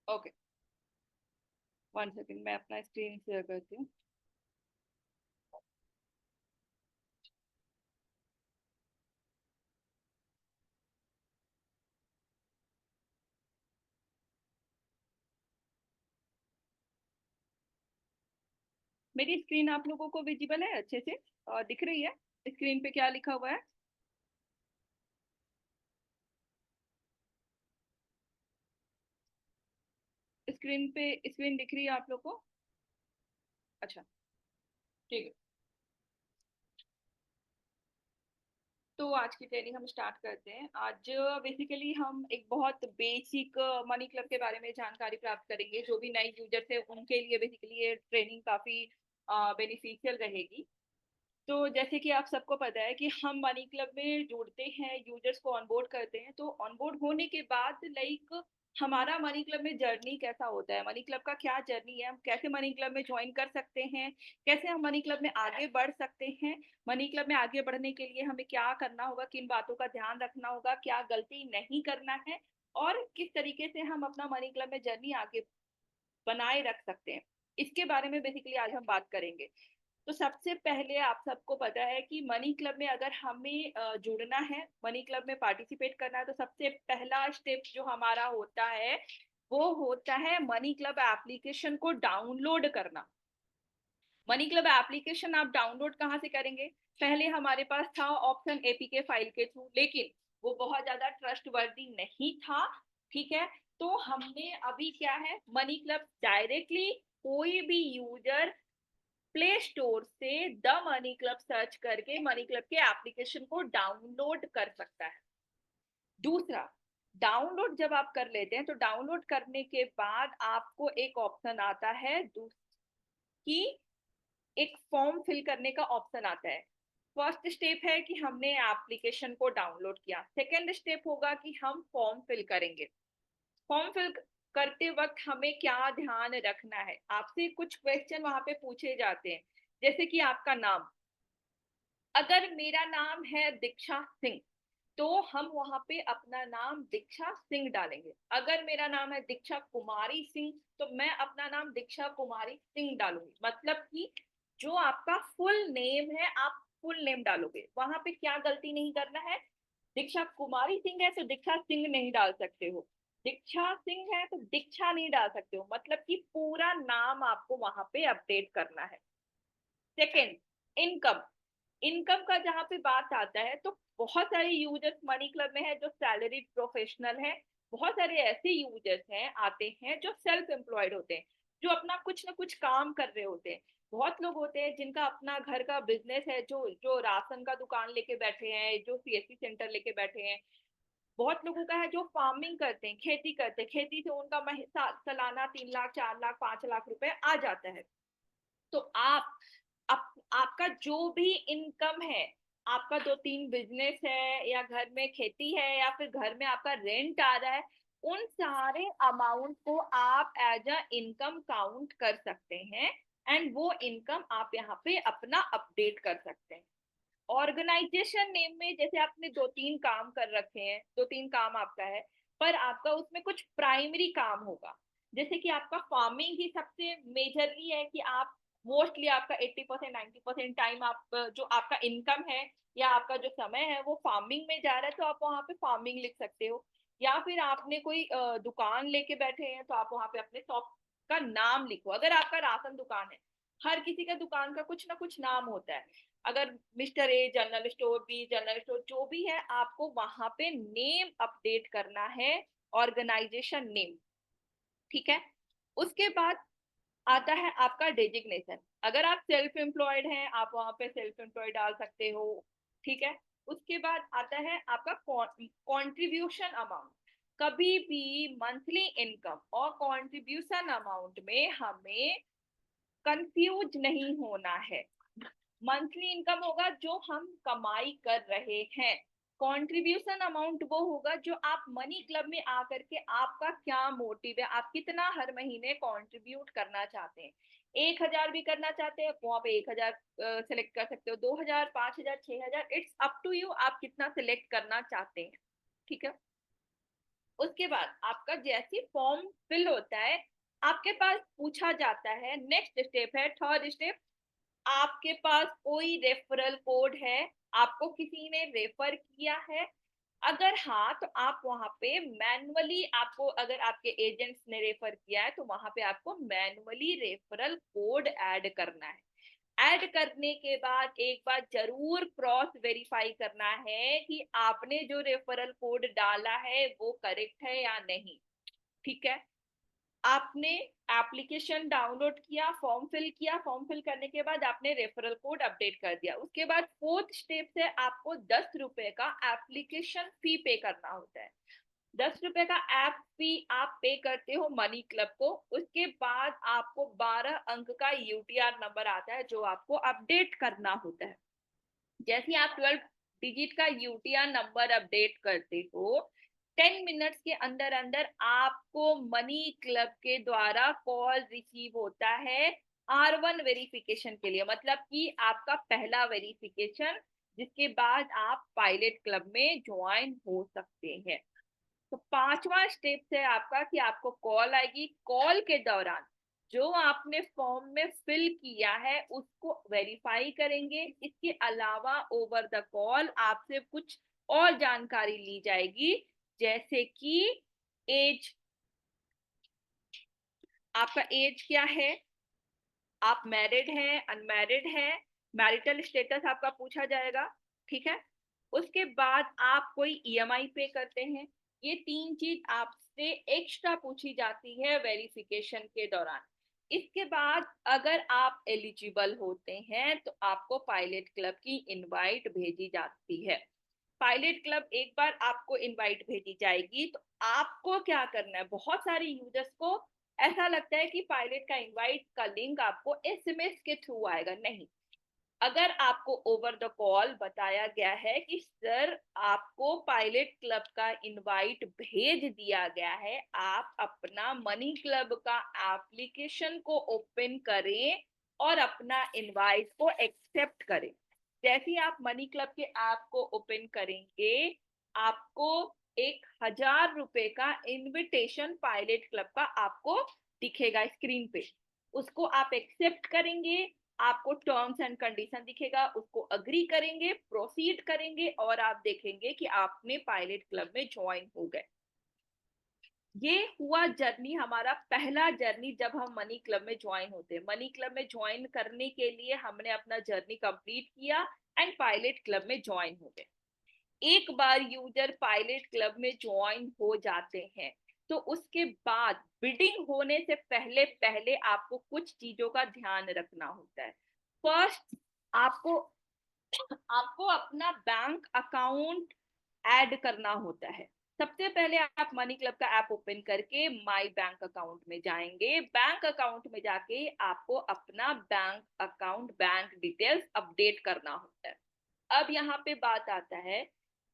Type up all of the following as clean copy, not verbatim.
Okay, 1 second, मैं अपना screen share करती हूँ। मेरी स्क्रीन आप लोगों को विजिबल है अच्छे से? दिख रही है स्क्रीन पे क्या लिखा हुआ है? स्क्रीन पे स्क्रीन दिख रही है आप लोग को? अच्छा, ठीक है। तो आज की ट्रेनिंग हम स्टार्ट करते हैं। आज बेसिकली हम एक बहुत बेसिक मनी क्लब के बारे में जानकारी प्राप्त करेंगे। जो भी नए यूजर्स है उनके लिए बेसिकली ये ट्रेनिंग काफी बेनिफिशियल रहेगी। तो जैसे कि आप सबको पता है कि हम मनी क्लब में जुड़ते हैं, यूजर्स को ऑनबोर्ड करते हैं। तो ऑनबोर्ड होने के बाद लाइक हमारा मनी क्लब में जर्नी कैसा होता है, मनी क्लब का क्या जर्नी है, हम कैसे मनी क्लब में ज्वाइन कर सकते हैं, कैसे हम मनी क्लब में आगे बढ़ सकते हैं, मनी क्लब में आगे बढ़ने के लिए हमें क्या करना होगा, किन बातों का ध्यान रखना होगा, क्या गलती नहीं करना है, और किस तरीके से हम अपना मनी क्लब में जर्नी आगे बनाए रख सकते हैं, इसके बारे में बेसिकली आज हम बात करेंगे। तो सबसे पहले आप सबको पता है कि मनी क्लब में अगर हमें जुड़ना है, मनी क्लब में पार्टिसिपेट करना है, तो सबसे पहला स्टेप जो हमारा होता है वो होता है मनी क्लब एप्लीकेशन को डाउनलोड करना। मनी क्लब एप्लीकेशन आप डाउनलोड कहाँ से करेंगे? पहले हमारे पास था ऑप्शन एपीके फाइल के थ्रू, लेकिन वो बहुत ज्यादा ट्रस्ट वर्दी नहीं था। ठीक है, तो हमने अभी क्या है, मनी क्लब डायरेक्टली कोई भी यूजर प्ले स्टोर से द मनी क्लब सर्च करके मनी क्लब के एप्लीकेशन को डाउनलोड कर सकता है। दूसरा, डाउनलोड जब आप कर लेते हैं तो डाउनलोड करने के बाद आपको एक ऑप्शन आता है कि एक फॉर्म फिल करने का ऑप्शन आता है। फर्स्ट स्टेप है कि हमने एप्लीकेशन को डाउनलोड किया, सेकेंड स्टेप होगा कि हम फॉर्म फिल करेंगे। फॉर्म फिल करते वक्त हमें क्या ध्यान रखना है, आपसे कुछ क्वेश्चन वहां पे पूछे जाते हैं। जैसे कि आपका नाम, अगर मेरा नाम है दीक्षा सिंह तो हम वहां पे अपना नाम दीक्षा सिंह डालेंगे। अगर मेरा नाम है दीक्षा कुमारी सिंह तो मैं अपना नाम दीक्षा कुमारी सिंह डालूंगी। मतलब कि जो आपका फुल नेम है आप फुल नेम डालोगे, वहां पे क्या गलती नहीं करना है। दीक्षा कुमारी सिंह है तो दीक्षा सिंह नहीं डाल सकते हो, दीक्षा सिंह है तो दीक्षा नहीं डाल सकते हो, मतलब कि पूरा नाम आपको वहां पे अपडेट करना है। Second, income. इनकम का जहाँ पे बात आता है तो बहुत सारे यूजर्स मनी क्लब में है जो सैलरीड प्रोफेशनल है, बहुत सारे ऐसे यूजर्स हैं आते हैं जो सेल्फ एम्प्लॉयड होते हैं, जो अपना कुछ ना कुछ काम कर रहे होते हैं। बहुत लोग होते हैं जिनका अपना घर का बिजनेस है, जो जो राशन का दुकान लेके बैठे हैं, जो सीएससी सेंटर लेके बैठे हैं। बहुत लोगों का है जो फार्मिंग करते हैं, खेती करते हैं, खेती से उनका सालाना 3 लाख 4 लाख 5 लाख रुपए आ जाता है। तो आपका जो भी इनकम है, आपका 2-3 बिजनेस है या घर में खेती है या फिर घर में आपका रेंट आ रहा है, उन सारे अमाउंट को आप एज अ इनकम काउंट कर सकते हैं। एंड वो इनकम आप यहाँ पे अपना अपडेट कर सकते हैं। ऑर्गेनाइजेशन नेम में जैसे आपने 2-3 काम कर रखे हैं, 2-3 काम आपका है, पर आपका उसमें कुछ प्राइमरी काम होगा। जैसे कि आपका फार्मिंग ही सबसे मेजरली है कि आप मोस्टली आपका 80% 90% टाइम आप जो आपका इनकम है या आपका जो समय है वो फार्मिंग में जा रहा है, तो आप वहाँ पे फार्मिंग लिख सकते हो। या फिर आपने कोई दुकान लेके बैठे हैं तो आप वहाँ पे अपने शॉप का नाम लिखो। अगर आपका राशन दुकान है, हर किसी का दुकान का कुछ ना कुछ नाम होता है। अगर mister A general store, B general store, जो भी है आपको वहां पे नेम अपडेट करना है, ऑर्गेनाइजेशन नेम। ठीक है, उसके बाद आता है आपका डेजिग्नेशन। अगर आप सेल्फ एम्प्लॉयड हैं आप वहां पे सेल्फ एम्प्लॉयड डाल सकते हो। ठीक है, उसके बाद आता है आपका कंट्रीब्यूशन अमाउंट। कभी भी मंथली इनकम और कंट्रीब्यूशन अमाउंट में हमें कंफ्यूज नहीं होना है। मंथली इनकम होगा जो हम कमाई कर रहे हैं, कंट्रीब्यूशन अमाउंट वो होगा जो आप मनी क्लब में आकर के आपका क्या मोटिव है, आप कितना हर महीने कंट्रीब्यूट करना चाहते हैं। 1,000 भी करना चाहते हैं वहां पे 1,000 सेलेक्ट कर सकते हो, 2,000 5,000 6,000, इट्स अप टू यू आप कितना सिलेक्ट करना चाहते हैं। ठीक है, उसके बाद आपका जैसे फॉर्म फिल होता है, आपके पास पूछा जाता है, नेक्स्ट स्टेप है, थर्ड स्टेप, आपके पास कोई रेफरल कोड है, आपको किसी ने रेफर किया है? अगर हाँ, तो आप वहां पे मैनुअली, आपको अगर आपके एजेंट्स ने रेफर किया है तो वहां पे आपको मैनुअली रेफरल कोड ऐड करना है। ऐड करने के बाद एक बार जरूर क्रॉस वेरीफाई करना है कि आपने जो रेफरल कोड डाला है वो करेक्ट है या नहीं। ठीक है, आपने एप्लीकेशन डाउनलोड किया, फॉर्म फिल किया, फॉर्म फिल करने के बाद आपने रेफरल कोड अपडेट कर दिया। उसके बाद फोर्थ स्टेप से आपको 10 रुपए का एप्लीकेशन फी पे करना होता है। 10 रुपए का ऐप फी आप पे करते हो मनी क्लब को। उसके बाद आपको 12 अंक का यूटीआर नंबर आता है जो आपको अपडेट करना होता है। जैसे ही आप 12 डिजिट का यूटीआर नंबर अपडेट करते हो, 10 मिनट्स के अंदर अंदर आपको मनी क्लब के द्वारा कॉल रिसीव होता है R1 वेरिफिकेशन के लिए, मतलब कि आपका पहला वेरिफिकेशन, जिसके बाद आप पायलट क्लब में ज्वाइन हो सकते हैं। तो पांचवा स्टेप है आपका कि आपको कॉल आएगी। कॉल के दौरान जो आपने फॉर्म में फिल किया है उसको वेरीफाई करेंगे। इसके अलावा ओवर द कॉल आपसे कुछ और जानकारी ली जाएगी, जैसे कि एज, आपका एज क्या है, आप मैरिड हैं, अनमैरिड हैं, मैरिटल स्टेटस आपका पूछा जाएगा। ठीक है, उसके बाद आप कोई ईएमआई पे करते हैं, ये 3 चीज आपसे एक्स्ट्रा पूछी जाती है वेरिफिकेशन के दौरान। इसके बाद अगर आप एलिजिबल होते हैं तो आपको पायलट क्लब की इनवाइट भेजी जाती है। पायलट क्लब एक बार आपको इनवाइट भेजी जाएगी तो आपको क्या करना है, बहुत सारे यूजर्स को ऐसा लगता है कि पायलट का इनवाइट का लिंक आपको एसएमएस के थ्रू आएगा। नहीं, अगर आपको ओवर द कॉल बताया गया है कि सर आपको पायलट क्लब का इनवाइट भेज दिया गया है, आप अपना मनी क्लब का एप्लीकेशन को ओपन करें और अपना इनवाइट को एक्सेप्ट करें। जैसे ही आप मनी क्लब के ऐप को ओपन करेंगे, आपको 1,000 रुपए का इनविटेशन पायलट क्लब का आपको दिखेगा स्क्रीन पे। उसको आप एक्सेप्ट करेंगे, आपको टर्म्स एंड कंडीशन दिखेगा, उसको अग्री करेंगे, प्रोसीड करेंगे और आप देखेंगे कि आपने पायलट क्लब में ज्वाइन हो गए। ये हुआ जर्नी, हमारा पहला जर्नी जब हम मनी क्लब में ज्वाइन होते हैं। मनी क्लब में ज्वाइन करने के लिए हमने अपना जर्नी कंप्लीट किया एंड पायलट क्लब में ज्वाइन हो गए। एक बार यूजर पायलट क्लब में ज्वाइन हो जाते हैं तो उसके बाद बिडिंग होने से पहले पहले आपको कुछ चीजों का ध्यान रखना होता है। फर्स्ट, आपको आपको अपना बैंक अकाउंट ऐड करना होता है। सबसे पहले आप मनी क्लब का ऐप ओपन करके माय बैंक अकाउंट में जाएंगे। बैंक अकाउंट में जाके आपको अपना bank account, bank details update करना होता है। अब यहाँ पे बात आता है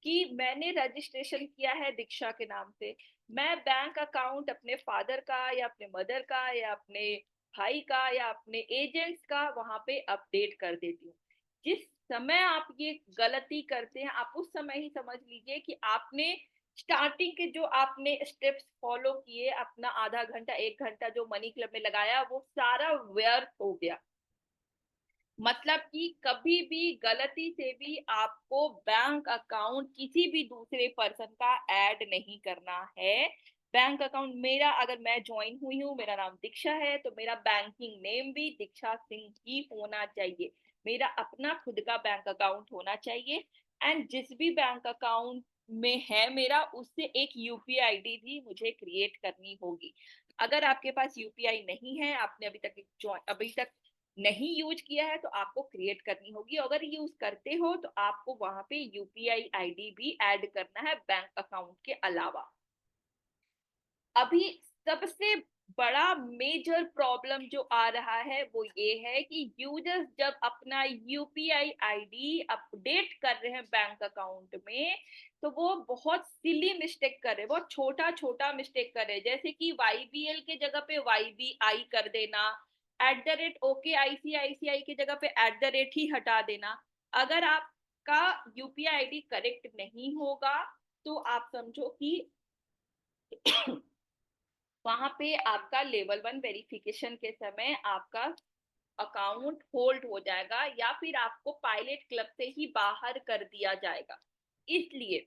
कि मैंने रजिस्ट्रेशन किया है दीक्षा के नाम से, मैं बैंक अकाउंट अपने फादर का या अपने मदर का या अपने भाई का या अपने एजेंट्स का वहां पे अपडेट कर देती हूँ। जिस समय आप ये गलती करते हैं, आप उस समय ही समझ लीजिए कि आपने स्टार्टिंग के जो आपने स्टेप्स फॉलो किए, अपना आधा घंटा 1 घंटा जो मनी क्लब में लगाया वो सारा व्यर्थ हो गया। मतलब कि कभी भी गलती से भी आपको बैंक अकाउंट किसी भी दूसरे पर्सन का ऐड नहीं करना है। बैंक अकाउंट मेरा, अगर मैं ज्वाइन हुई हूँ, मेरा नाम दीक्षा है, तो मेरा बैंकिंग नेम भी दीक्षा सिंह ही होना चाहिए। मेरा अपना खुद का बैंक अकाउंट होना चाहिए एंड जिस भी बैंक अकाउंट में है मेरा, उससे एक यूपीआई आईडी भी मुझे क्रिएट करनी होगी। अगर आपके पास यूपीआई नहीं है, आपने अभी तक नहीं यूज किया है, तो आपको क्रिएट करनी होगी। अगर यूज करते हो तो आपको वहां पे यूपीआई आईडी भी ऐड करना है बैंक अकाउंट के अलावा। अभी सबसे बड़ा मेजर प्रॉब्लम जो आ रहा है वो ये है कि यूजर्स जब अपना यूपीआई आईडी अपडेट कर रहे हैं बैंक अकाउंट में, तो वो बहुत सिली मिस्टेक कर रहे हैं, बहुत छोटा छोटा मिस्टेक कर रहे हैं। जैसे कि वाईबीएल के जगह पे वाईबीआई कर देना, @OKICICI की जगह पे @ ही हटा देना। अगर आपका यूपीआई आईडी करेक्ट नहीं होगा तो आप समझो कि वहां पे आपका लेवल 1 वेरिफिकेशन के समय आपका अकाउंट होल्ड हो जाएगा या फिर आपको पायलट क्लब से ही बाहर कर दिया जाएगा। इसलिए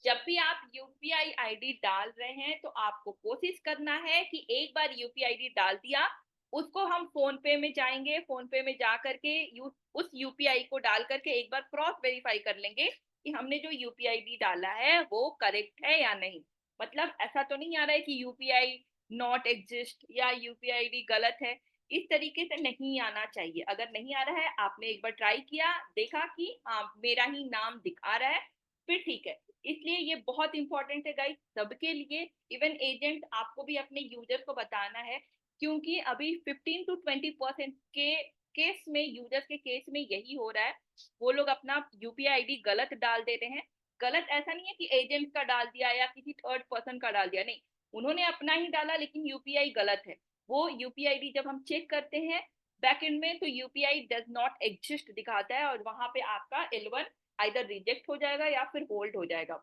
जब भी आप यूपीआई आईडी डाल रहे हैं तो आपको कोशिश करना है कि एक बार यूपीआई आईडी डाल दिया, उसको हम फोन पे में जाएंगे, फोन पे में जा करके उस यूपीआई को डाल करके एक बार क्रॉस वेरीफाई कर लेंगे कि हमने जो यूपीआई आईडी डाला है वो करेक्ट है या नहीं। मतलब ऐसा तो नहीं आ रहा है कि यूपीआई नॉट एग्जिस्ट या यूपीआई आईडी गलत है, इस तरीके से नहीं आना चाहिए। अगर नहीं आ रहा है, आपने एक बार ट्राई किया, देखा कि हाँ मेरा ही नाम दिखा रहा है, फिर ठीक है। इसलिए ये बहुत इंपॉर्टेंट है गाइस सबके लिए। इवन एजेंट आपको भी अपने यूजर को बताना है, क्योंकि अभी 15 to 20% के केस में, यूजर्स के केस में यही हो रहा है। वो लोग अपना यूपीआई आईडी गलत डाल देते हैं। गलत ऐसा नहीं है कि एजेंट का डाल दिया या किसी थर्ड पर्सन का डाल दिया, नहीं, उन्होंने अपना ही डाला लेकिन यूपीआई गलत है। वो यूपीआई आईडी जब हम चेक करते हैं बैकएंड में तो यूपीआई डज नॉट एग्जिस्ट दिखाता है, और वहां पे आपका L1 आइदर रिजेक्ट हो जाएगा या फिर होल्ड हो जाएगा।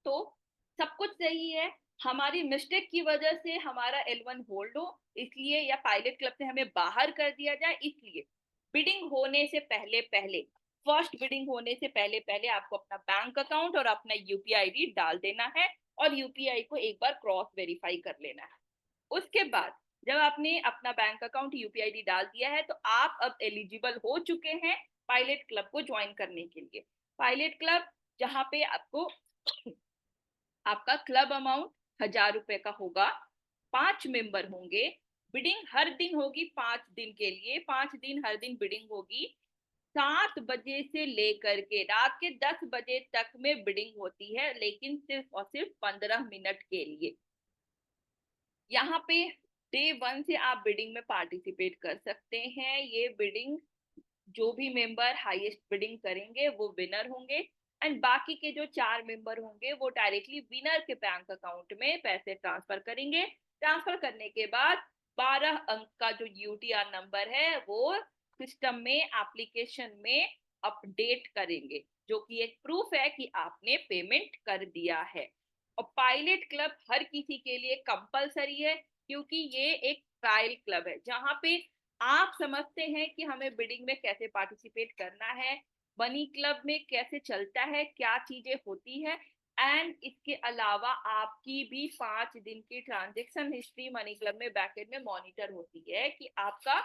तो सब कुछ सही है, हमारी मिस्टेक की वजह से हमारा L1 होल्ड हो इसलिए, या पायलट क्लब से हमें बाहर कर दिया जाए इसलिए, बिडिंग होने से पहले पहले, फर्स्ट बिडिंग होने से पहले पहले आपको अपना बैंक अकाउंट और अपना यूपीआई आईडी डाल देना है और यूपीआई को एक बार क्रॉस वेरीफाई कर लेना है। उसके बाद जब आपने अपना बैंक अकाउंट यूपीआई आईडी डाल दिया है तो आप अब एलिजिबल हो चुके हैं पायलट क्लब को ज्वाइन करने के लिए। पायलट क्लब जहां पे आपको आपका क्लब अमाउंट 1,000 रुपए का होगा, 5 मेंबर होंगे, बिडिंग हर दिन होगी 5 दिन के लिए, 5 दिन हर दिन बिडिंग होगी। 7 बजे से लेकर के रात के 10 बजे तक में बिडिंग होती है, लेकिन सिर्फ और सिर्फ 15 मिनट के लिए। यहाँ पे डे 1 से आप बिडिंग में पार्टिसिपेट कर सकते हैं। ये बिडिंग जो भी मेंबर हाईएस्ट बिडिंग करेंगे वो विनर होंगे, एंड बाकी के जो 4 मेंबर होंगे वो डायरेक्टली विनर के बैंक अकाउंट में पैसे ट्रांसफर करेंगे। ट्रांसफर करने के बाद 12 अंक का जो यूटीआर नंबर है वो सिस्टम में, एप्लीकेशन में अपडेट करेंगे, जो कि एक प्रूफ है कि आपने पेमेंट कर दिया है। और पायलट क्लब हर किसी के लिए कंपलसरी है, क्योंकि ये एक ट्रायल क्लब है जहां पे आप समझते हैं कि हमें बिडिंग में कैसे पार्टिसिपेट करना है, मनी क्लब में कैसे चलता है, क्या चीजें होती है, एंड इसके अलावा आपकी भी 5 दिन की ट्रांजेक्शन हिस्ट्री मनी क्लब में बैकएंड में मॉनिटर होती है कि आपका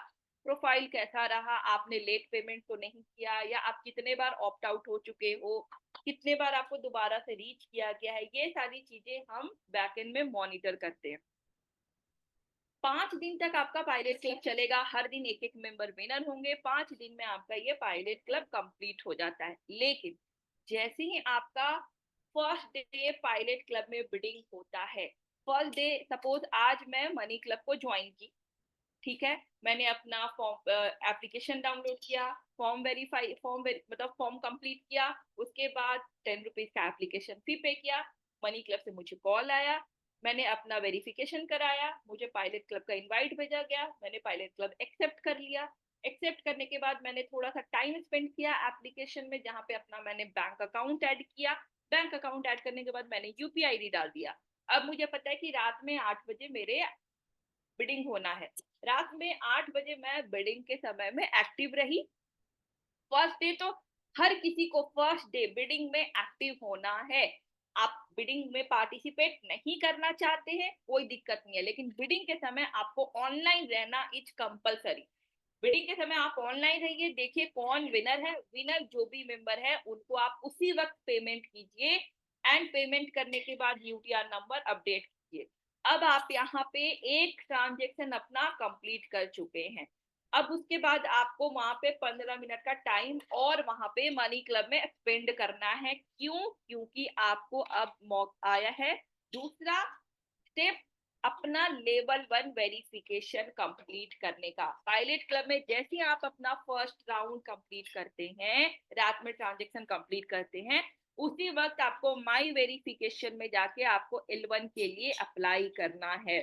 प्रोफाइल कैसा रहा, आपने लेट पेमेंट तो नहीं किया, या आप कितने बार ऑप्ट आउट हो चुके हो, कितने बार आपको दोबारा से रीच किया गया है, ये सारी चीजें हम बैकएंड में मॉनिटर करते हैं। 5 दिन तक आपका पायलट क्लब चलेगा, हर दिन एक एक मेंबर विनर होंगे, 5 दिन में आपका ये पायलट क्लब कंप्लीट हो जाता है। लेकिन जैसे ही आपका फर्स्ट डे पायलट क्लब में बिडिंग होता है, फर्स्ट डे सपोज आज मैं मनी क्लब को ज्वाइन की, ठीक है, मैंने अपना फॉर्म एप्लीकेशन डाउनलोड किया, मतलब फॉर्म कंप्लीट किया, उसके बाद 10 रुपीज का एप्लीकेशन फी पे किया, मनी क्लब से मुझे कॉल आया, मैंने अपना वेरिफिकेशन कराया, मुझे पायलट क्लब का इनवाइट भेजा गया, मैंने पायलट क्लब एक्सेप्ट कर लिया। एक्सेप्ट करने के बाद मैंने थोड़ा सा टाइम स्पेंड किया एप्लीकेशन में, जहाँ पे अपना मैंने बैंक अकाउंट ऐड किया। बैंक अकाउंट ऐड करने के बाद मैंने यूपीआई आईडी डाल दिया। अब मुझे पता है कि रात में 8 बजे मेरे बिडिंग होना है। रात में 8 बजे मैं बिडिंग के समय में एक्टिव रही। फर्स्ट डे तो हर किसी को फर्स्ट डे बिडिंग में एक्टिव होना है। आप बिडिंग में पार्टिसिपेट नहीं करना चाहते हैं कोई दिक्कत नहीं है, लेकिन बिडिंग के समय आपको ऑनलाइन रहना इज कंपलसरी। बिडिंग के समय आप ऑनलाइन रहिए, देखिए कौन विनर है, विनर जो भी मेंबर है उनको आप उसी वक्त पेमेंट कीजिए, एंड पेमेंट करने के बाद यूटीआर नंबर अपडेट कीजिए। अब आप यहाँ पे एक ट्रांजेक्शन अपना कंप्लीट कर चुके हैं। अब उसके बाद आपको वहां पे 15 मिनट का टाइम और वहां पे मनी क्लब में स्पेंड करना है। क्यों? क्योंकि आपको अब मौका आया है दूसरा स्टेप, अपना लेवल 1 वेरिफिकेशन कंप्लीट करने का। पायलट क्लब में जैसे आप अपना फर्स्ट राउंड कंप्लीट करते हैं, रात में ट्रांजेक्शन कंप्लीट करते हैं, उसी वक्त आपको माई वेरिफिकेशन में जाके आपको L1 के लिए अप्लाई करना है।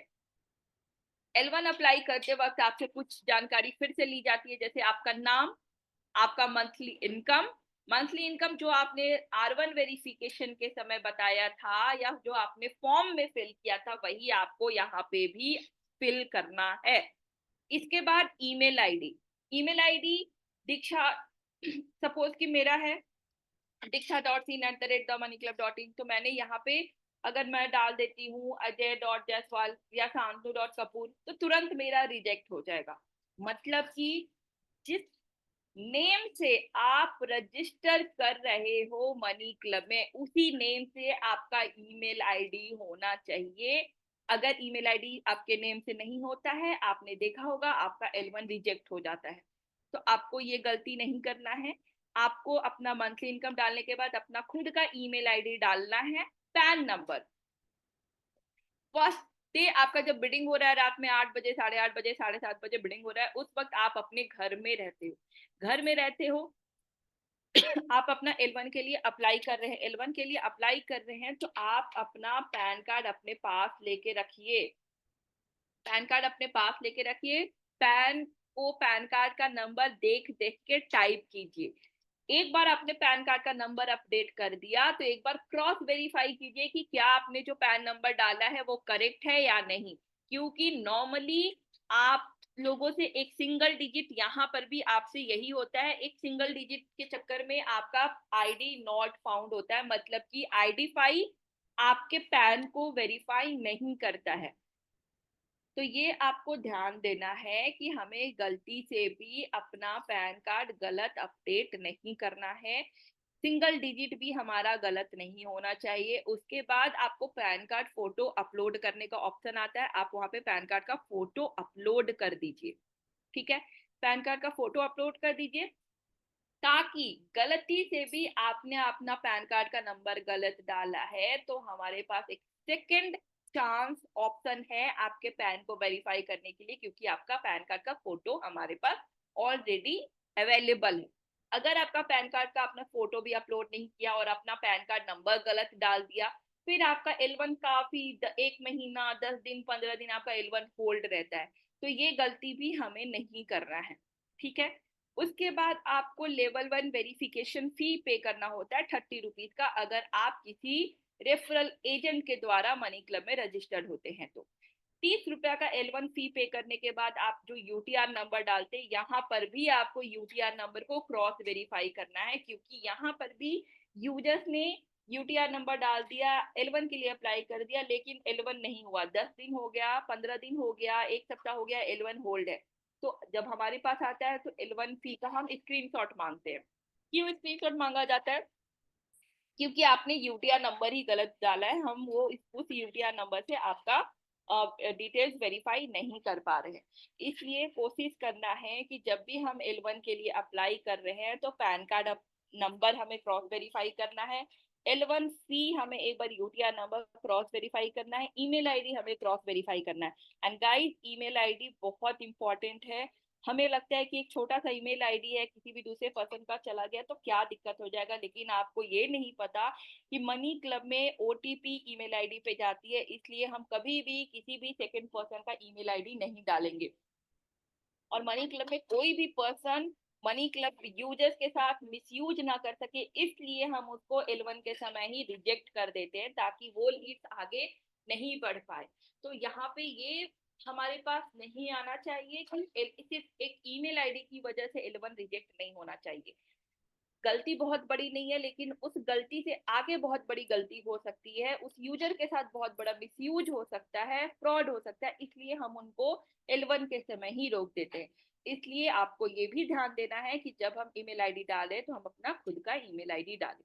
L1 अप्लाई करते वक्त आपसे कुछ जानकारी फिर से ली जाती है, जैसे आपका नाम, आपका मंथली इनकम, मंथली इनकम जो आपने R1 वेरिफिकेशन के समय बताया था या जो आपने फॉर्म में फिल किया था वही आपको यहाँ पे भी फिल करना है। इसके बाद ईमेल आईडी। ईमेल आईडी दीक्षा, सपोज कि मेरा है diksha.sin@themoneyclub.in, तो मैंने यहाँ पे अगर मैं डाल देती हूँ ajay.jaiswal या santanu.kapoor तो तुरंत मेरा रिजेक्ट हो जाएगा। मतलब कि जिस नेम से आप रजिस्टर कर रहे हो मनी क्लब में उसी नेम से आपका ईमेल आईडी होना चाहिए। अगर ईमेल आईडी आपके नेम से नहीं होता है, आपने देखा होगा आपका L1 रिजेक्ट हो जाता है। तो आपको ये गलती नहीं करना है। आपको अपना मंथली इनकम डालने के बाद अपना खुद का ईमेल आईडी डालना है, पैन नंबर। फर्स्ट डे आपका जब बिडिंग हो रहा है रात में 8 बजे, 8:30 बजे, 7:30 बजे बिडिंग हो रहा है, उस वक्त आप अपने घर में रहते हो। घर में रहते हो, आप अपना L1 के लिए अप्लाई कर रहे हैं। L1 के लिए अप्लाई कर रहे हैं तो आप अपना पैन कार्ड अपने पास लेके रखिए। पैन कार्ड अपने पास लेके रखिए। पैन कार्ड का नंबर देख देख के टाइप कीजिए। एक बार आपने पैन कार्ड का नंबर अपडेट कर दिया तो एक बार क्रॉस वेरीफाई कीजिए कि क्या आपने जो पैन नंबर डाला है वो करेक्ट है या नहीं। क्योंकि नॉर्मली आप लोगों से एक सिंगल डिजिट, यहाँ पर भी आपसे यही होता है, एक सिंगल डिजिट के चक्कर में आपका आईडी नॉट फाउंड होता है। मतलब कि आईडेंटिफाई आपके पैन को वेरीफाई नहीं करता है। तो ये आपको ध्यान देना है कि हमें गलती से भी अपना पैन कार्ड गलत अपडेट नहीं करना है। सिंगल डिजिट भी हमारा गलत नहीं होना चाहिए। उसके बाद आपको पैन कार्ड फोटो अपलोड करने का ऑप्शन आता है, आप वहां पे पैन कार्ड का फोटो अपलोड कर दीजिए। ठीक है, पैन कार्ड का फोटो अपलोड कर दीजिए ताकि गलती से भी आपने अपना पैन कार्ड का नंबर गलत डाला है तो हमारे पास एक सेकंड चांस ऑप्शन है आपके पैन को वेरीफाई करने के लिए, क्योंकि आपका पैन कार्ड का फोटो हमारे पास ऑलरेडी अवेलेबल है। अगर आपका पैन कार्ड का आपने फोटो भी अपलोड नहीं किया और अपना पैन कार्ड नंबर गलत डाल दिया, फिर आपका L1 काफी 1 महीना, 10 दिन, 15 दिन आपका L1 होल्ड रहता है। तो ये गलती भी हमें नहीं करना है। ठीक है, उसके बाद आपको लेवल 1 वेरिफिकेशन फी पे करना होता है 30 रुपीज का, अगर आप किसी रेफरल एजेंट के द्वारा मनी क्लब में रजिस्टर्ड होते हैं तो। 30 रुपया का L1 फी पे करने के बाद आप जो यूटीआर नंबर डालते हैं, यहाँ पर भी आपको यूटीआर नंबर को क्रॉस वेरीफाई करना है, क्योंकि यहाँ पर भी यूजर्स ने यूटीआर नंबर डाल दिया, L1 के लिए अप्लाई कर दिया, लेकिन L1 नहीं हुआ। 10 दिन हो गया, 15 दिन हो गया, 1 सप्ताह हो गया, L1 होल्ड है। तो जब हमारे पास आता है तो L1 फी का हम स्क्रीनशॉट मांगते हैं। क्यों स्क्रीनशॉट मांगा जाता है? क्योंकि आपने यूटीआर नंबर ही गलत डाला है, हम वो उस यूटीआर नंबर से आपका डिटेल्स वेरीफाई नहीं कर पा रहे हैं। इसलिए कोशिश करना है कि जब भी हम L1 के लिए अप्लाई कर रहे हैं तो पैन कार्ड नंबर हमें क्रॉस वेरीफाई करना है। L1 फी हमें एक बार यूटीआर नंबर क्रॉस वेरीफाई करना है। ईमेल आईडी हमें क्रॉस वेरीफाई करना है। एंड गाइस, ईमेल आईडी बहुत इंपॉर्टेंट है। हमें लगता है कि एक छोटा सा ईमेल आईडी है, किसी भी दूसरे पर्सन का चला गया तो क्या दिक्कत हो जाएगा, लेकिन आपको ये नहीं पता कि मनी क्लब में ओटीपी ईमेल आईडी पे जाती है। इसलिए हम कभी भी किसी भी सेकंड पर्सन का ईमेल आईडी नहीं डालेंगे। और मनी क्लब में कोई भी पर्सन मनी क्लब यूजर्स के साथ मिसयूज ना कर सके, इसलिए हम उसको L1 के समय ही रिजेक्ट कर देते हैं ताकि वो लीड्स आगे नहीं बढ़ पाए। तो यहाँ पे ये हमारे पास नहीं आना चाहिए कि सिर्फ एक ईमेल आईडी की वजह से L1 रिजेक्ट नहीं होना चाहिए। गलती बहुत बड़ी नहीं है, लेकिन उस गलती से आगे बहुत बड़ी गलती हो सकती है, उस यूजर के साथ बहुत बड़ा मिसयूज हो सकता है, फ्रॉड हो सकता है, इसलिए हम उनको L1 के समय ही रोक देते हैं। इसलिए आपको ये भी ध्यान देना है कि जब हम ईमेल आईडी डालें तो हम अपना खुद का ईमेल आईडी डालें।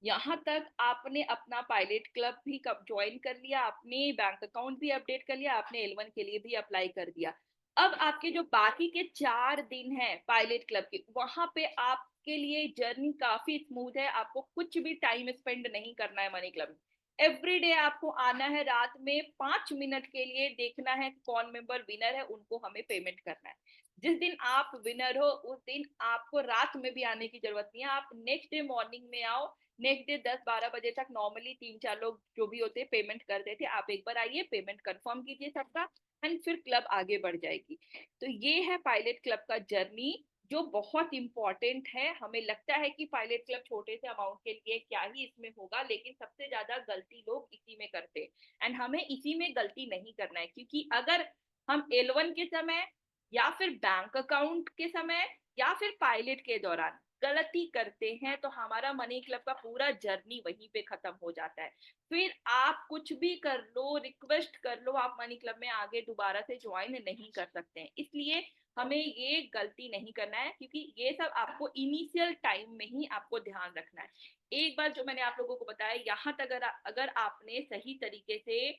यहाँ तक आपने अपना पायलट क्लब भी ज्वाइन कर लिया, आपने बैंक अकाउंट भी अपडेट कर लिया, आपने L1 के लिए भी अप्लाई कर दिया। अब आपके जो बाकी के 4 दिन हैं पायलट क्लब के, वहां पे आपके लिए जर्नी काफी स्मूथ है। आपको कुछ भी टाइम स्पेंड नहीं करना है मनी क्लब में। एवरी डे आपको आना है, रात में 5 मिनट के लिए देखना है कौन मेंबर विनर है, उनको हमें पेमेंट करना है। जिस दिन आप विनर हो उस दिन आपको रात में भी आने की जरूरत नहीं है, आप नेक्स्ट डे मॉर्निंग में आओ। नेक्स्ट डे 10-12 बजे तक नॉर्मली 3-4 लोग जो भी होते पेमेंट कर देते, आप एक बार आइए, पेमेंट कंफर्म कीजिए सबका, एंड फिर क्लब आगे बढ़ जाएगी। तो ये है पायलट क्लब का जर्नी। जो बहुत इंपॉर्टेंट है। हमें लगता है कि पायलट क्लब छोटे से अमाउंट के लिए क्या ही इसमें होगा, लेकिन सबसे ज्यादा गलती लोग इसी में करते हैं एंड हमें इसी में गलती नहीं करना है, क्योंकि अगर हम L1 के समय या फिर बैंक अकाउंट के समय या फिर पायलट के दौरान गलती करते हैं तो हमारा मनी क्लब का पूरा जर्नी वहीं पे खत्म हो जाता है। फिर आप कुछ भी कर लो, रिक्वेस्ट कर लो, आप मनी क्लब में आगे दोबारा से ज्वाइन नहीं कर सकते हैं। इसलिए हमें ये गलती नहीं करना है, क्योंकि ये सब आपको इनिशियल टाइम में ही आपको ध्यान रखना है। एक बार जो मैंने आप लोगों को बताया, यहाँ तक अगर आपने सही तरीके से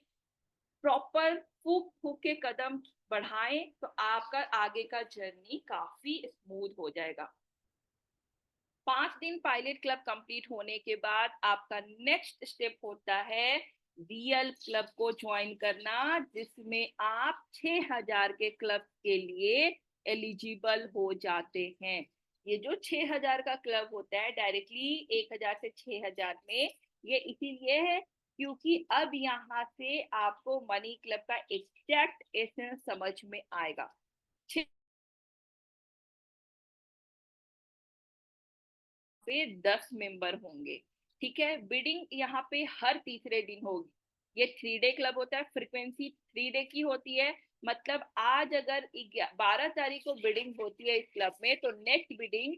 प्रॉपर फूक फूक के कदम बढ़ाए तो आपका आगे का जर्नी काफी स्मूथ हो जाएगा। 5 दिन पायलट क्लब कंप्लीट होने के बाद आपका नेक्स्ट स्टेप होता है रियल क्लब को ज्वाइन करना, जिसमें आप 6,000 के क्लब के लिए एलिजिबल हो जाते हैं। ये जो 6,000 का क्लब होता है डायरेक्टली 1,000 से 6,000 में, ये इसीलिए है क्योंकि अब यहाँ से आपको मनी क्लब का एग्जैक्ट एसेंस समझ में आएगा। पे 10 मेंबर होंगे, ठीक है। बिडिंग यहाँ पे हर तीसरे दिन होगी। ये 3 डे क्लब होता है, फ्रीक्वेंसी 3 डे की होती है। मतलब आज अगर 12 तारीख को बिडिंग होती है इस क्लब में, तो नेक्स्ट बिडिंग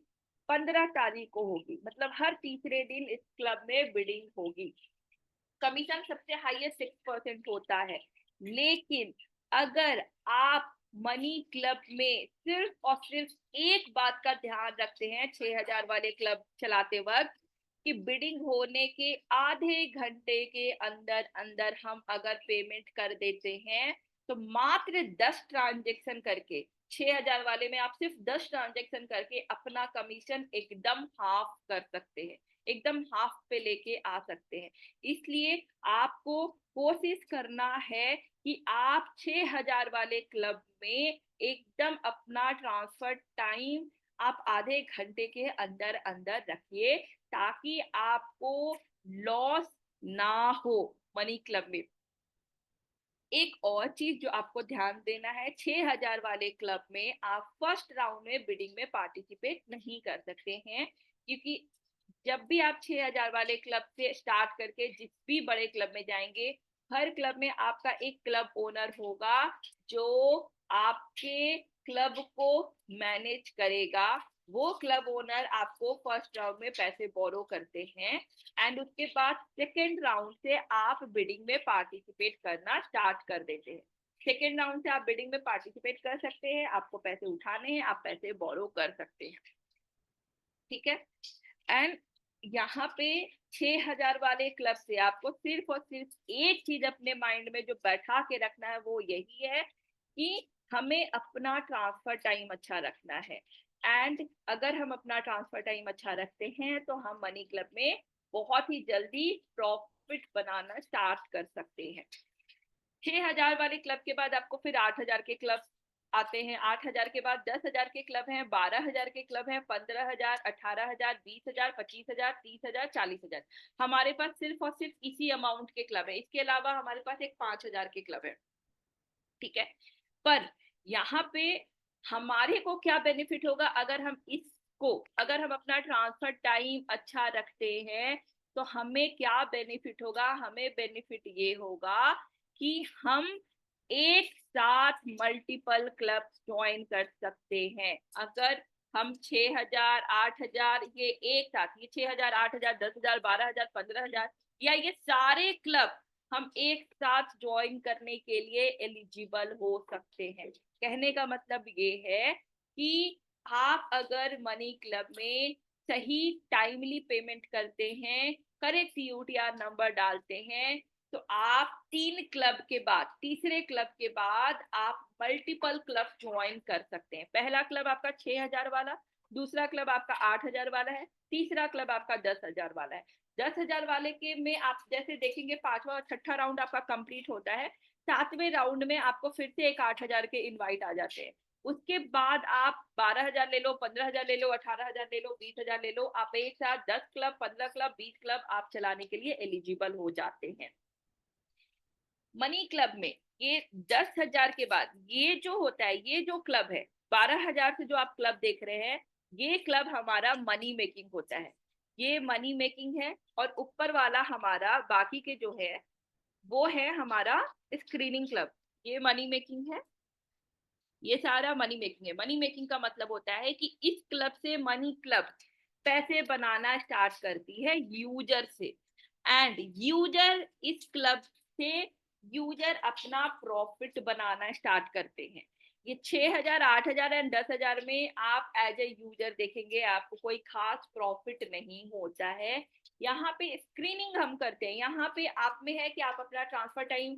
15 तारीख को होगी। मतलब हर तीसरे दिन इस क्लब में बिडिंग होगी। कमीशन सबसे हाईएस्ट 6% होता है। लेकिन अगर आप मनी क्लब में सिर्फ और सिर्फ एक बात का ध्यान रखते हैं 6,000 वाले क्लब चलाते वक्त, कि बिडिंग होने के आधे घंटे के अंदर अंदर हम अगर पेमेंट कर देते हैं, तो मात्र 10 ट्रांजेक्शन करके 6,000 वाले में आप सिर्फ 10 ट्रांजेक्शन करके अपना कमीशन एकदम हाफ कर सकते हैं, एकदम हाफ पे लेके आ सकते हैं। इसलिए आपको कोशिश करना है कि आप 6,000 वाले क्लब में एकदम अपना ट्रांसफर टाइम आप आधे घंटे के अंदर अंदर रखिए, ताकि आपको लॉस ना हो मनी क्लब में। एक और चीज जो आपको ध्यान देना है, 6,000 वाले क्लब में आप फर्स्ट राउंड में बिडिंग में पार्टिसिपेट नहीं कर सकते हैं, क्योंकि जब भी आप 6,000 वाले क्लब से स्टार्ट करके जिस भी बड़े क्लब में जाएंगे, हर क्लब में आपका एक क्लब ओनर होगा जो आपके क्लब को मैनेज करेगा। वो क्लब ओनर आपको फर्स्ट राउंड में पैसे बोरो करते हैं एंड उसके बाद सेकेंड राउंड से आप बिडिंग में पार्टिसिपेट करना स्टार्ट कर देते हैं। सेकेंड राउंड से आप बिडिंग में पार्टिसिपेट कर सकते हैं, आपको पैसे उठाने हैं, आप पैसे बोरो कर सकते हैं, ठीक है। एंड यहाँ पे 6,000 वाले क्लब से आपको सिर्फ और सिर्फ एक चीज अपने माइंड में जो बैठा के रखना है, वो यही है कि हमें अपना ट्रांसफर टाइम अच्छा रखना है। एंड अगर हम अपना ट्रांसफर टाइम अच्छा रखते हैं तो हम मनी क्लब में बहुत ही जल्दी प्रॉफिट बनाना स्टार्ट कर सकते हैं। 6,000 वाले क्लब के बाद आपको फिर 8,000 के क्लब आते हैं। 8,000 के बाद 10,000 के क्लब हैं, 12,000 के क्लब हैं, 15,000, 18,000, 20,000, 25,000, 30,000, 40,000। हमारे पास सिर्फ और सिर्फ इसी अमाउंट के क्लब है। इसके अलावा हमारे पास एक 5,000 के क्लब है, ठीक है। पर यहाँ पे हमारे को क्या बेनिफिट होगा, अगर हम अपना ट्रांसफर टाइम अच्छा रखते हैं तो हमें क्या बेनिफिट होगा। हमें बेनिफिट ये होगा कि हम एक साथ मल्टीपल क्लब ज्वाइन कर सकते हैं। अगर हम 6,000, 8,000, ये एक साथ, ये 6,000, 8,000, 10,000, 12,000, 15,000, या ये सारे क्लब हम एक साथ ज्वाइन करने के लिए एलिजिबल हो सकते हैं। कहने का मतलब ये है कि आप अगर मनी क्लब में सही टाइमली पेमेंट करते हैं, करेक्ट यूटीआर नंबर डालते हैं, तो आप 3 क्लब के बाद, तीसरे क्लब के बाद आप मल्टीपल क्लब ज्वाइन कर सकते हैं। पहला क्लब आपका 6,000 वाला, दूसरा क्लब आपका 8,000 वाला है, तीसरा क्लब आपका 10,000 वाला है। 10,000 वाले के में आप जैसे देखेंगे 5वां और 6ठा राउंड आपका कंप्लीट होता है, 7वें राउंड में आपको फिर से एक 8,000 के इनवाइट आ जाते हैं। उसके बाद आप 12,000 ले लो, 15,000 ले लो, 18,000 ले लो, 20,000 ले लो, आप एक साथ 10 क्लब, 15 क्लब, 20 क्लब आप चलाने के लिए एलिजिबल हो जाते हैं। मनी क्लब में ये 10,000 के बाद ये जो होता है, ये जो क्लब है, 12,000 से जो आप क्लब देख रहे हैं, ये क्लब हमारा मनी मेकिंग होता है, ये मनी मेकिंग है। और ऊपर वाला हमारा बाकी के जो है वो है हमारा स्क्रीनिंग क्लब, ये मनी मेकिंग है। ये सारा मनी मेकिंग है। मनी मेकिंग का मतलब होता है कि इस क्लब से मनी क्लब पैसे बनाना स्टार्ट करती है यूजर से, एंड यूजर इस क्लब से यूजर अपना प्रॉफिट बनाना स्टार्ट करते हैं। ये 6,000, 8,000 एंड 10,000 में आप एज ए यूजर देखेंगे आपको कोई खास प्रॉफिट नहीं होता है। यहाँ पे स्क्रीनिंग हम करते हैं, यहाँ पे आप में है कि आप अपना ट्रांसफर टाइम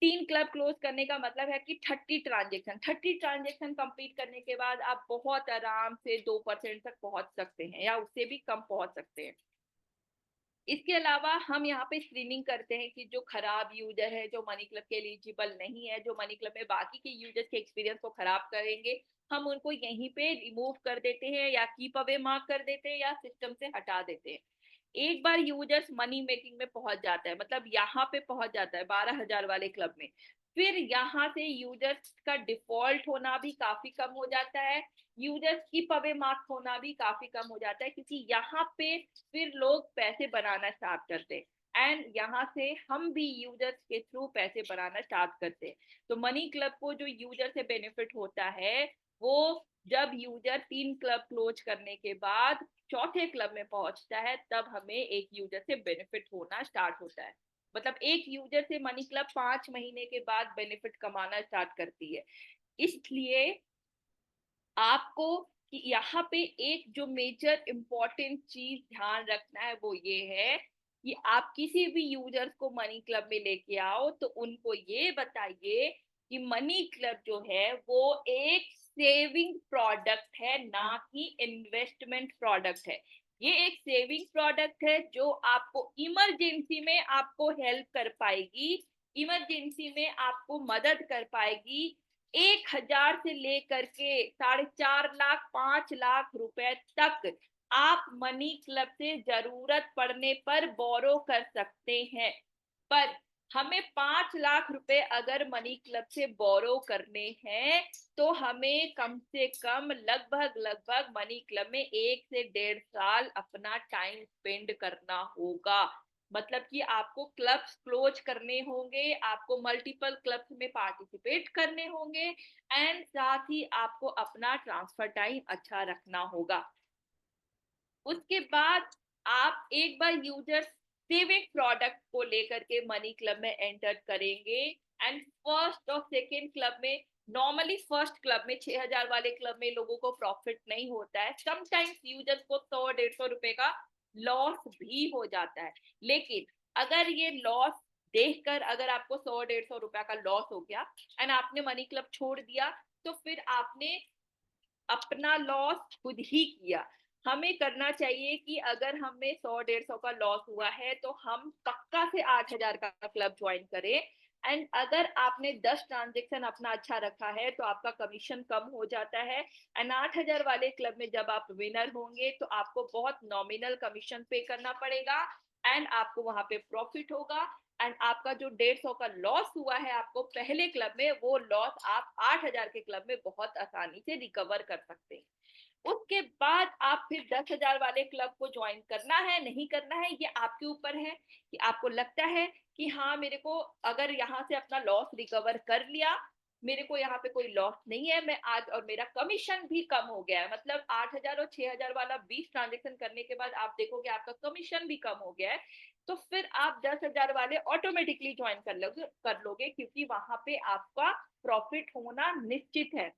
3 क्लब क्लोज करने का मतलब है कि 30 ट्रांजेक्शन कंप्लीट करने के बाद आप बहुत आराम से 2% तक पहुंच सकते हैं या उससे भी कम पहुंच सकते हैं। इसके अलावा हम यहाँ पे स्क्रीनिंग करते हैं कि जो खराब यूजर है, जो मनी क्लब के एलिजिबल नहीं है, जो मनी क्लब में बाकी के यूजर्स के एक्सपीरियंस को खराब करेंगे, हम उनको यहीं पे रिमूव कर देते हैं या कीप अवे मार्क कर देते हैं या सिस्टम से हटा देते हैं। एक बार यूजर्स मनी मेकिंग में पहुंच जाता है, मतलब यहाँ पे पहुंच जाता है 12,000 वाले क्लब में, फिर यहाँ से यूजर्स का डिफॉल्ट होना भी काफी कम हो जाता है, यूजर्स की पवे मार्क होना भी काफी कम हो जाता है, क्योंकि यहाँ पे फिर लोग पैसे बनाना स्टार्ट करते हैं एंड यहाँ से हम भी यूजर्स के थ्रू पैसे बनाना स्टार्ट करते हैं। तो मनी क्लब को जो यूजर से बेनिफिट होता है वो जब यूजर 3 क्लब क्लोज करने के बाद चौथे क्लब में पहुंचता है, तब हमें एक यूजर से बेनिफिट होना स्टार्ट होता है। मतलब एक यूजर से मनी क्लब 5 महीने के बाद बेनिफिट कमाना स्टार्ट करती है। इसलिए आपको कि यहाँ पे एक जो मेजर इम्पोर्टेंट चीज ध्यान रखना है वो ये है कि आप किसी भी यूजर्स को मनी क्लब में लेके आओ तो उनको ये बताइए कि मनी क्लब जो है वो एक सेविंग प्रोडक्ट है, ना कि इन्वेस्टमेंट प्रोडक्ट है। ये एक सेविंग प्रोडक्ट है जो आपको इमरजेंसी में आपको हेल्प कर पाएगी, इमरजेंसी में आपको मदद कर पाएगी। 1,000 से लेकर के 4.5 लाख 5 लाख रुपए तक आप मनी क्लब से जरूरत पड़ने पर बोरो कर सकते हैं। पर हमें 5 लाख रुपए अगर मनी क्लब से बोरो करने हैं तो हमें कम से कम लगभग मनी क्लब में 1 से 1.5 साल अपना टाइम स्पेंड करना होगा। मतलब कि आपको क्लब्स क्लोज करने होंगे, आपको मल्टीपल क्लब्स में पार्टिसिपेट करने होंगे एंड साथ ही आपको अपना ट्रांसफर टाइम अच्छा रखना होगा। उसके बाद आप एक बार यूजर सेविंग प्रोडक्ट को लेकर के मनी क्लब में एंटर करेंगे एंड फर्स्ट और सेकेंड क्लब में, नॉर्मली फर्स्ट क्लब में 6,000 वाले क्लब में लोगों को प्रॉफिट नहीं होता है, समटाइम्स यूजर्स को 100-150 रुपए का लॉस भी हो जाता है। लेकिन अगर ये लॉस देखकर अगर आपको 100-150 रुपए का लॉस हो गया एंड आपने मनी क्लब छोड़ दिया, तो फिर आपने अपना लॉस खुद ही किया। हमें करना चाहिए कि अगर हमें 100-150 का लॉस हुआ है तो हम पक्का से 8,000 का क्लब ज्वाइन करें एंड अगर आपने 10 ट्रांजेक्शन अपना अच्छा रखा है तो आपका कमीशन कम हो जाता है एंड 8,000 वाले क्लब में जब आप विनर होंगे तो आपको बहुत नॉमिनल कमीशन पे करना पड़ेगा एंड आपको वहां पे प्रॉफिट होगा एंड आपका जो 150 का लॉस हुआ है आपको पहले क्लब में, वो लॉस आप 8,000 के क्लब में बहुत आसानी से रिकवर कर सकते हैं। उसके बाद आप फिर 10,000 वाले क्लब को ज्वाइन करना है नहीं करना है ये आपके ऊपर है कि आपको लगता है कि हाँ मेरे को अगर यहाँ से अपना लॉस रिकवर कर लिया, मेरे को यहाँ पे कोई लॉस नहीं है, मैं आज और मेरा कमीशन भी कम हो गया है, मतलब 8,000 और 6,000 वाला 20 ट्रांजेक्शन करने के बाद आप देखोगे आपका कमीशन भी कम हो गया है, तो फिर आप 10,000 वाले ऑटोमेटिकली ज्वाइन कर लोगे क्योंकि वहां पे आपका प्रॉफिट होना निश्चित है।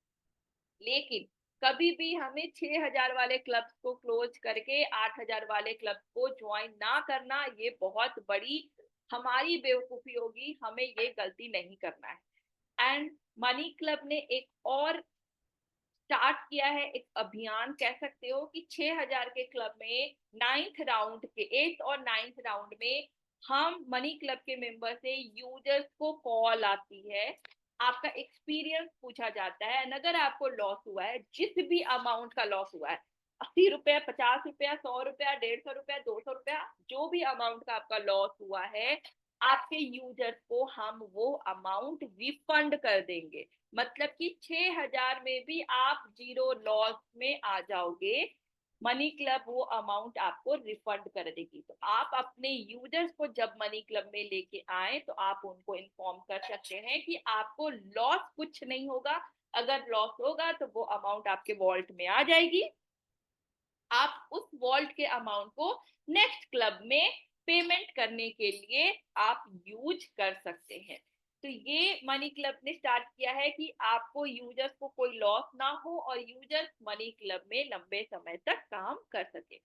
लेकिन कभी भी हमें 6,000 वाले क्लब को क्लोज करके 8,000 वाले क्लब को ज्वाइन ना करना, ये बहुत बड़ी हमारी बेवकूफी होगी, हमें ये गलती नहीं करना है। एंड मनी क्लब ने एक और स्टार्ट किया है, एक अभियान कह सकते हो कि 6,000 के क्लब में 9th राउंड के 8th और 9th राउंड में हम मनी क्लब के मेंबर से यूजर्स को कॉल आती है, आपका एक्सपीरियंस पूछा जाता है एंड अगर आपको लॉस हुआ है, जिस भी अमाउंट का लॉस हुआ है, 80 रुपया 50 रुपया 100 रुपया 150 रुपया 200 रुपया, जो भी अमाउंट का आपका लॉस हुआ है, आपके यूजर्स को हम वो अमाउंट रिफंड कर देंगे। मतलब कि 6,000 में भी आप जीरो लॉस में आ जाओगे। मनी क्लब वो अमाउंट आपको रिफंड कर देगी। तो आप अपने यूजर्स को जब मनी क्लब में लेके आए तो आप उनको इन्फॉर्म कर सकते हैं कि आपको लॉस कुछ नहीं होगा। अगर लॉस होगा तो वो अमाउंट आपके वॉल्ट में आ जाएगी। आप उस वॉल्ट के अमाउंट को नेक्स्ट क्लब में पेमेंट करने के लिए आप यूज कर सकते हैं। तो ये मनी क्लब ने स्टार्ट किया है कि आपको यूजर्स को कोई लॉस ना हो और यूजर्स मनी क्लब में लंबे समय तक काम कर सके।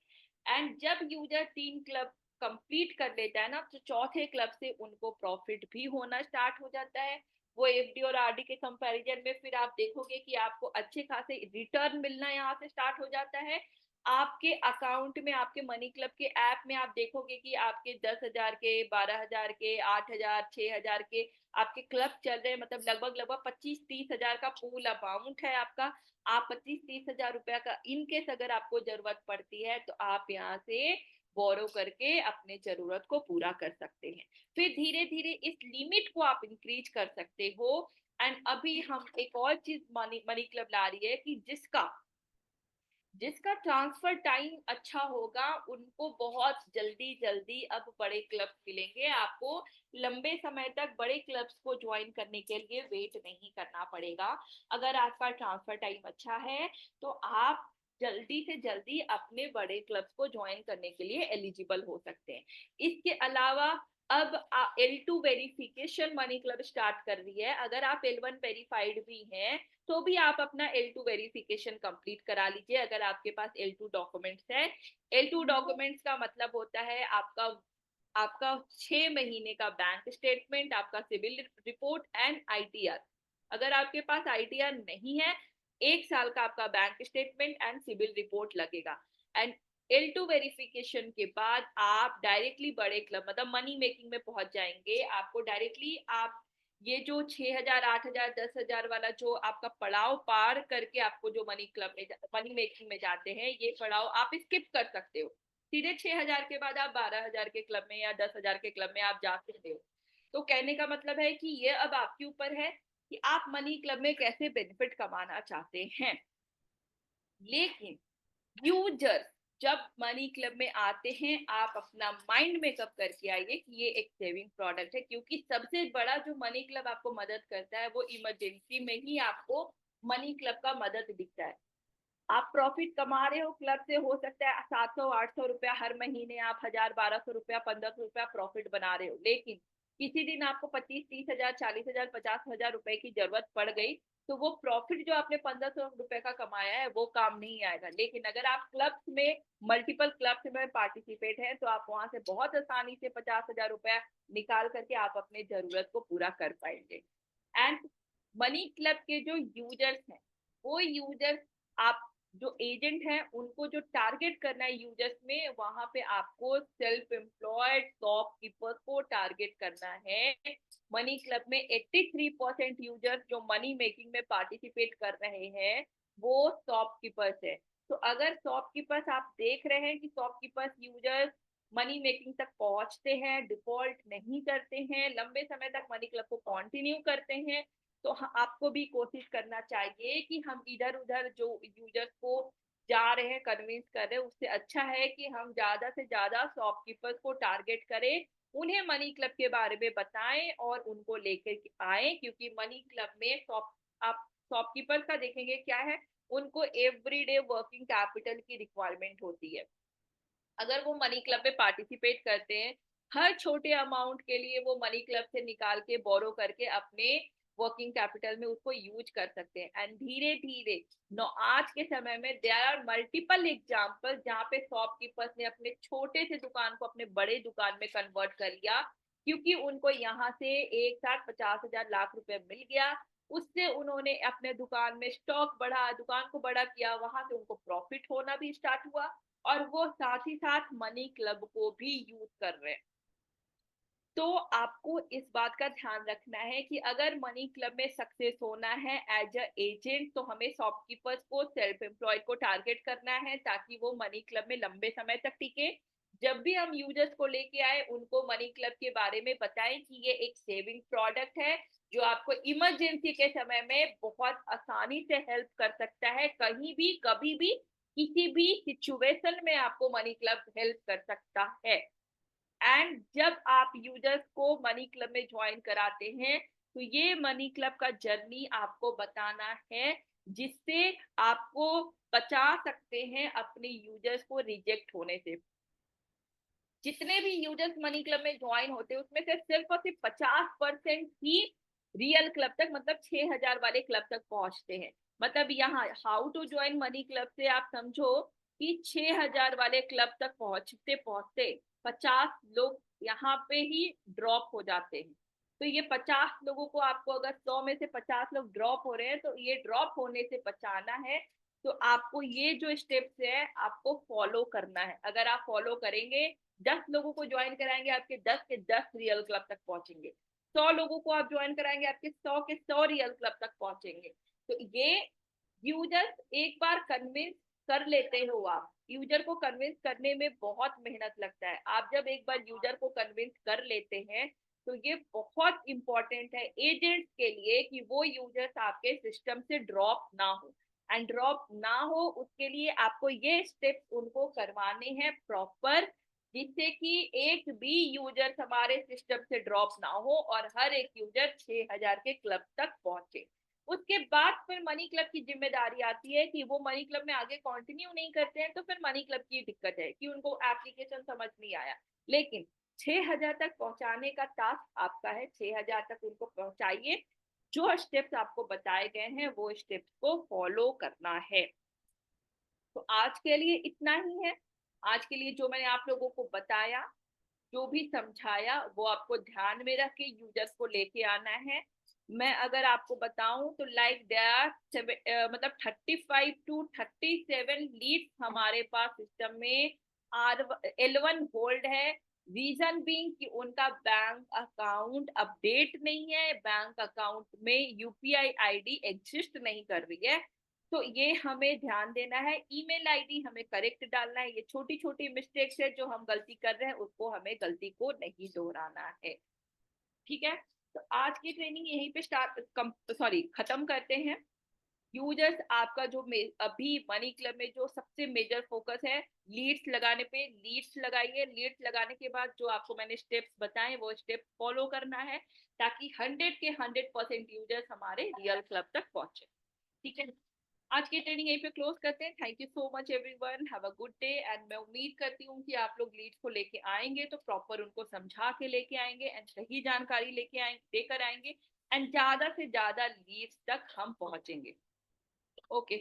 एंड जब यूजर 3 क्लब कंप्लीट कर लेता है ना, तो चौथे क्लब से उनको प्रॉफिट भी होना स्टार्ट हो जाता है। वो एफडी और आरडी के कंपैरिजन में फिर आप देखोगे कि आपको अच्छे खासे रिटर्न मिलना यहाँ से स्टार्ट हो जाता है। आपके अकाउंट में, आपके मनी क्लब के ऐप में आप देखोगे कि आपके 10,000 के, 12,000 के, 8,000, 6,000 के आपके क्लब चल रहे हैं। मतलब लगभग लगभग 25-30 हजार का पूल अमाउंट है आपका। आप 25-30 हजार रुपया का इनकेस अगर आपको जरूरत पड़ती है तो आप यहाँ से बोरो करके अपने जरूरत को पूरा कर सकते हैं। फिर धीरे धीरे इस लिमिट को आप इंक्रीज कर सकते हो। एंड अभी हम एक और चीज मनी मनी क्लब ला रही है कि जिसका जिसका ट्रांसफर टाइम अच्छा होगा उनको बहुत जल्दी जल्दी अब बड़े क्लब मिलेंगे। आपको लंबे समय तक बड़े क्लब्स को ज्वाइन करने के लिए वेट नहीं करना पड़ेगा। अगर आपका ट्रांसफर टाइम अच्छा है तो आप जल्दी से जल्दी अपने बड़े क्लब्स को ज्वाइन करने के लिए एलिजिबल हो सकते हैं। इसके अलावा अब L2 verification money club start कर रही है। अगर आप L1 वेरीफाइड भी हैं तो भी आप अपना L2 वेरिफिकेशन कंप्लीट करा लीजिए अगर आपके पास L2 डॉक्यूमेंट्स है। L2 डॉक्यूमेंट्स का मतलब होता है आपका आपका 6 महीने का बैंक स्टेटमेंट, आपका सिविल रिपोर्ट एंड आईटीआर। अगर आपके पास आईटीआर नहीं है, 1 साल का आपका bank statement and CIBIL report लगेगा। एंड L2 वेरिफिकेशन के बाद आप डायरेक्टली बड़े क्लब मतलब मनी मेकिंग में पहुंच जाएंगे। आपको डायरेक्टली आप ये जो 6,000, 8,000, 10,000 वाला जो आपका पड़ाव पार करके आपको जो मनी क्लब में मनी मेकिंग में जाते हैं, ये पड़ाव आप स्किप कर सकते हो। सीधे 6,000 के बाद आप 12,000 के क्लब में या 10,000 के क्लब में आप जा सकते हो। तो कहने का मतलब है कि ये अब आपके ऊपर है कि आप मनी क्लब में कैसे बेनिफिट कमाना चाहते हैं। लेकिन यूजर जब मनी क्लब में आते हैं, आप अपना माइंड मेकअप करके आइए कि ये एक सेविंग प्रोडक्ट है। क्योंकि सबसे बड़ा जो मनी क्लब आपको मदद करता है वो इमरजेंसी में ही आपको मनी क्लब का मदद दिखता है। आप प्रॉफिट कमा रहे हो क्लब से, हो सकता है 700-800 रुपया हर महीने, आप 1,000-1,200 रुपया, 1,500 रुपया प्रॉफिट बना रहे हो। लेकिन किसी दिन आपको 25-30 हजार, 40,000, 50,000 रुपए की जरूरत पड़ गई तो वो प्रॉफिट जो आपने 1,500 रुपए का कमाया है वो काम नहीं आएगा। लेकिन अगर आप क्लब्स में, मल्टीपल क्लब्स में पार्टिसिपेट हैं तो आप वहां से बहुत आसानी से 50,000 रुपया निकाल करके आप अपने जरूरत को पूरा कर पाएंगे। एंड मनी क्लब के जो यूजर्स हैं, वो यूजर्स, आप जो एजेंट हैं उनको जो टारगेट करना है यूजर्स में, वहां पे आपको सेल्फ एम्प्लॉयड शॉपकीपर्स को टारगेट करना है। मनी क्लब में 83% यूजर्स जो मनी मेकिंग में पार्टिसिपेट कर रहे हैं वो शॉपकीपर्स है। तो अगर शॉपकीपर्स आप देख रहे हैं कि शॉपकीपर्स यूजर्स मनी मेकिंग तक पहुंचते हैं, डिफॉल्ट नहीं करते हैं, लंबे समय तक मनी क्लब को कंटिन्यू करते हैं, तो आपको भी कोशिश करना चाहिए कि हम इधर उधर जो यूजर्स को जा रहे हैं कन्विंस कर रहे हैं, उससे अच्छा है कि हम ज्यादा से ज्यादा शॉपकीपर्स को टारगेट करें, उन्हें मनी क्लब के बारे में बताएं और उनको लेकर आए। क्योंकि मनी क्लब में आप शॉपकीपर्स का देखेंगे क्या है, उनको एवरीडे वर्किंग कैपिटल की रिक्वायरमेंट होती है। अगर वो मनी क्लब में पार्टिसिपेट करते हैं, हर छोटे अमाउंट के लिए वो मनी क्लब से निकाल के बोरो करके अपने वर्किंग कैपिटल में उसको यूज कर सकते हैं। एंड धीरे धीरे आज के समय में देयर आर मल्टीपल एग्जाम्पल जहाँ पे शॉपकीपर्स ने अपने छोटे से दुकान को अपने बड़े दुकान में कन्वर्ट कर लिया। क्योंकि उनको यहाँ से एक साथ 50,000 लाख रुपए मिल गया, उससे उन्होंने अपने दुकान में स्टॉक बढ़ा, दुकान को बड़ा किया, वहां से उनको प्रॉफिट होना भी स्टार्ट हुआ और वो साथ ही साथ मनी क्लब को भी यूज कर रहे हैं। तो आपको इस बात का ध्यान रखना है कि अगर मनी क्लब में सक्सेस होना है एज अ एजेंट, तो हमें शॉपकीपर्स को, सेल्फ एम्प्लॉयड को टारगेट करना है ताकि वो मनी क्लब में लंबे समय तक टिके। जब भी हम यूजर्स को लेके आए उनको मनी क्लब के बारे में बताएं कि ये एक सेविंग प्रोडक्ट है जो आपको इमरजेंसी के समय में बहुत आसानी से हेल्प कर सकता है, कहीं भी कभी भी किसी भी सिचुएशन में आपको मनी क्लब हेल्प कर सकता है। एंड जब आप यूजर्स को मनी क्लब में ज्वाइन कराते हैं तो ये मनी क्लब का जर्नी आपको बताना है जिससे आपको बचा सकते हैं अपने यूजर्स को रिजेक्ट होने से। जितने भी यूजर्स मनी क्लब में ज्वाइन होते हैं उसमें से सिर्फ और सिर्फ 50% ही रियल क्लब तक मतलब 6,000 वाले क्लब तक पहुंचते हैं। मतलब यहाँ how to join money club से आप समझो कि 6,000 वाले क्लब तक पहुंचते पहुंचते 50 लोग यहाँ पे ही ड्रॉप हो जाते हैं। तो ये 50 लोगों को आपको अगर 100 में से 50 लोग ड्रॉप हो रहे हैं तो ये ड्रॉप होने से बचाना है। तो आपको ये जो स्टेप्स है आपको फॉलो करना है। अगर आप फॉलो करेंगे, 10 लोगों को ज्वाइन कराएंगे आपके 10 के 10 रियल क्लब तक पहुंचेंगे। 100 लोगों को आप ज्वाइन कराएंगे आपके 100 के 100 रियल क्लब तक पहुंचेंगे। तो ये यूजर्स एक बार कन्विंस कर लेते हो आप। यूजर को कन्विंस करने में बहुत मेहनत लगता है। आप जब एक बार यूजर को कन्विंस कर लेते हैं तो ये बहुत इंपॉर्टेंट है एजेंट्स के लिए कि वो यूजर्स आपके सिस्टम से ड्रॉप ना हो। एंड ड्रॉप ना हो उसके लिए आपको ये स्टेप्स उनको करवाने हैं प्रॉपर, जिससे कि एक भी यूजर हमारे सिस्टम से ड्रॉप ना हो और हर एक यूजर 6,000 के क्लब तक पहुंचे। उसके बाद फिर मनी क्लब की जिम्मेदारी आती है कि वो मनी क्लब में आगे कंटिन्यू नहीं करते हैं तो फिर मनी क्लब की दिक्कत है कि उनको एप्लीकेशन समझ नहीं आया। लेकिन 6,000 तक पहुंचाने का टास्क आपका है। 6,000 तक उनको पहुंचाइए। जो स्टेप्स आपको बताए गए हैं वो स्टेप्स को फॉलो करना है। तो आज के लिए इतना ही है। आज के लिए जो मैंने आप लोगों को बताया, जो भी समझाया वो आपको ध्यान में रख के यूजर्स को लेके आना है। मैं अगर आपको बताऊं तो लाइक देयर मतलब 35 to 37 लीड्स हमारे पास सिस्टम में आर L1 होल्ड है। रीजन बीइंग कि उनका बैंक अकाउंट अपडेट नहीं है, बैंक अकाउंट में यूपीआई आईडी एग्जिस्ट नहीं कर रही है। तो ये हमें ध्यान देना है। ईमेल आईडी हमें करेक्ट डालना है। ये छोटी छोटी मिस्टेक्स है जो हम गलती कर रहे हैं उसको हमें गलती को नहीं दोहराना है। ठीक है। तो आज की ट्रेनिंग यहीं पे खत्म करते हैं। यूजर्स आपका जो अभी मनी क्लब में जो सबसे मेजर फोकस है लीड्स लगाने पे, लीड्स लगाइए। लीड्स लगाने के बाद जो आपको मैंने स्टेप्स बताए वो स्टेप फॉलो करना है ताकि 100 के 100% यूजर्स हमारे रियल क्लब तक पहुंचे। ठीक है। आज की ट्रेनिंग यहीं पे क्लोज करते हैं। Thank you so much everyone, have a good day. And मैं उम्मीद करती हूँ कि आप लोग लीड्स को लेके आएंगे तो प्रॉपर उनको समझा के लेके आएंगे एंड सही जानकारी लेके आएंगे, देकर आएंगे एंड ज्यादा से ज्यादा लीड्स तक हम पहुंचेंगे। ओके।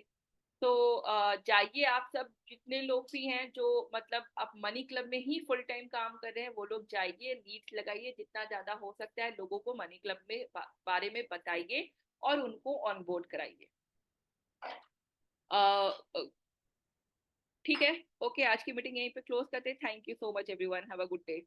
तो जाइए आप सब जितने लोग भी हैं जो मतलब आप मनी क्लब में ही फुल टाइम काम कर रहे हैं वो लोग जाइए, लीड्स लगाइए, जितना ज्यादा हो सकता है लोगों को मनी क्लब में बारे में बताइए और उनको ऑनबोर्ड कराइए। ठीक है। ओके, आज की मीटिंग यहीं पे क्लोज करते हैं। Thank you so much everyone, have a good day.